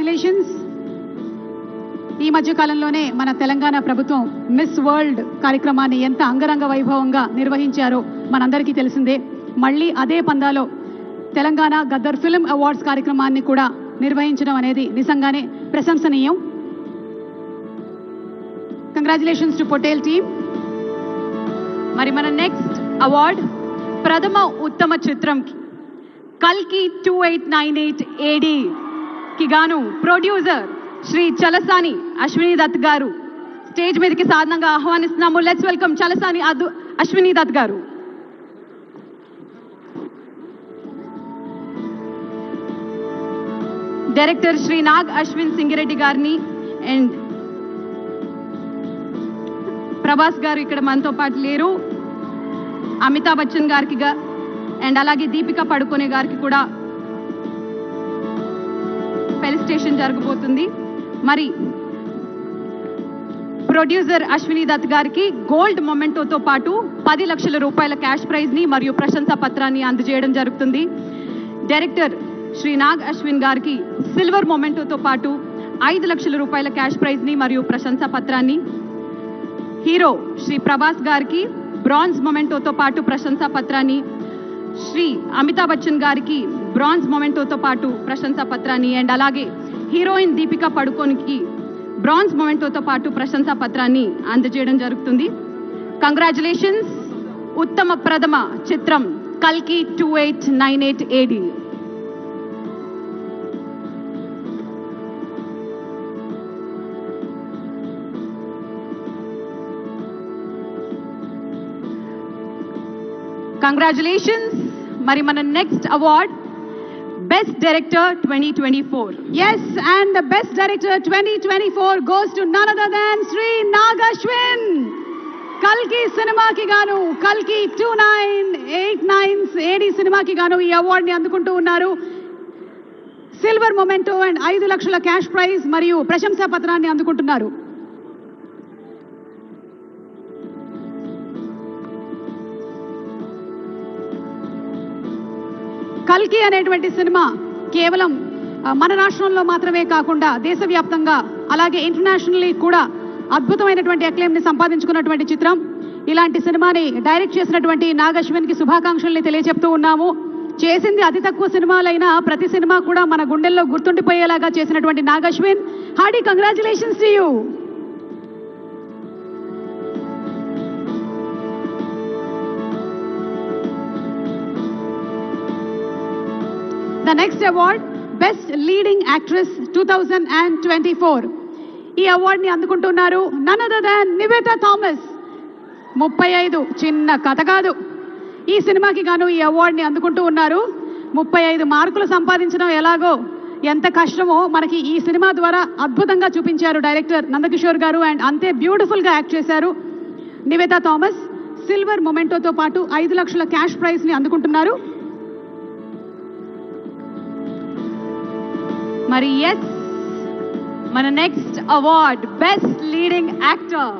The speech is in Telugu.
కంగ్రాచులేషన్స్. ఈ మధ్య కాలంలోనే మన తెలంగాణ ప్రభుత్వం మిస్ వరల్డ్ కార్యక్రమాన్ని ఎంత అంగరంగ వైభవంగా నిర్వహించారో మనందరికీ తెలిసిందే. మళ్ళీ అదే పందాలో తెలంగాణ గద్దర్ ఫిల్మ్ అవార్డ్స్ కార్యక్రమాన్ని కూడా నిర్వహించడం అనేది నిజంగానే ప్రశంసనీయం. Congratulations to Patel team. మరి మన నెక్స్ట్ అవార్డ్ ప్రథమ ఉత్తమ చిత్రంకి కల్కి 2898 AD కి గాను ప్రొడ్యూసర్ శ్రీ చలసాని అశ్విని దత్ గారు స్టేజ్ మీదకి సాధారణంగా ఆహ్వానిస్తున్నాము. లెట్స్ వెల్కమ్ చలసాని అశ్విని దత్ గారు. డైరెక్టర్ శ్రీ నాగ్ అశ్విన్ సింగిరెడ్డి గారిని అండ్ ప్రభాస్ గారు ఇక్కడ మనతో పాటు లేరు. అమితాబ్ బచ్చన్ గారికి అండ్ అలాగే దీపికా పడుకోనే గారికి కూడా ఫెలిసిటేషన్ జరగబోతుంది. మరి ప్రొడ్యూసర్ అశ్విని దత్ గారికి గోల్డ్ మొమెంటోతో పాటు 10 లక్షల రూపాయల క్యాష్ ప్రైజ్ ని మరియు ప్రశంసా పత్రాన్ని అందజేయడం జరుగుతుంది. డైరెక్టర్ శ్రీ నాగ్ అశ్విన్ గారికి సిల్వర్ మొమెంటోతో పాటు 5 లక్షల రూపాయల క్యాష్ ప్రైజ్ ని మరియు ప్రశంసా పత్రాన్ని, హీరో శ్రీ ప్రభాస్ గారికి బ్రాంజ్ మొమెంటోతో పాటు ప్రశంసా పత్రాన్ని, శ్రీ అమితాబ్ బచ్చన్ గారికి బ్రాంజ్ మొమెంటోతో పాటు ప్రశంసా పత్రాన్ని అండ్ అలాగే హీరోయిన్ దీపికా పడుకోనికి బ్రాంజ్ మొమెంటోతో పాటు ప్రశంసా పత్రాన్ని అందజేయడం జరుగుతుంది. కంగ్రాచులేషన్స్. ఉత్తమ ప్రథమ చిత్రం కల్కి 2898 AD. కంగ్రాచులేషన్స్. మరి మన next award best director 2024. Yes, and the best director 2024 goes to none other than Sri Nag Ashwin. కల్కి సినిమాకి గాను కల్కి 2989 AD సినిమాకి గాను ఈ అవార్డ్ ని అందుకుంటూ ఉన్నారు. సిల్వర్ మొమెంటో అండ్ 5 లక్షల క్యాష్ ప్రైజ్ మరియు ప్రశంసా పత్రాన్ని అందుకుంటున్నారు. కల్కి అనేటువంటి సినిమా కేవలం మన రాష్ట్రంలో మాత్రమే కాకుండా దేశవ్యాప్తంగా అలాగే ఇంటర్నేషనల్లీ కూడా అద్భుతమైనటువంటి అక్లెయిమ్ ని సంపాదించుకున్నటువంటి చిత్రం. ఇలాంటి సినిమాని డైరెక్ట్ చేసినటువంటి నాగ్ అశ్విన్ కి శుభాకాంక్షల్ని తెలియజెప్తూ ఉన్నాము. చేసింది అతి తక్కువ సినిమాలైనా ప్రతి సినిమా కూడా మన గుండెల్లో గుర్తుండిపోయేలాగా చేసినటువంటి Nag Ashwin, hearty congratulations to you. The next award, Best Leading Actress 2024. ఈ అవార్డ్ ని అందుకుంటున్నారు none other than Nivetha Thomas. 35 చిన్న కథ కాదు. ఈ సినిమాకి గాను ఈ అవార్డ్ ని అందుకుంటూ ఉన్నారు. 35 మార్కులు సంపాదించడం ఎలాగో ఎంత కష్టమో మనకి ఈ సినిమా ద్వారా అద్భుతంగా చూపించారు డైరెక్టర్ నందకిషోర్ గారు అండ్ అంతే బ్యూటిఫుల్ గా యాక్ట్ చేశారు నివేతా థామస్. సిల్వర్ మొమెంటోతో పాటు 5 లక్షల క్యాష్ ప్రైజ్ ని అందుకుంటున్నారు. మరి ఎస్, మన next award best leading actor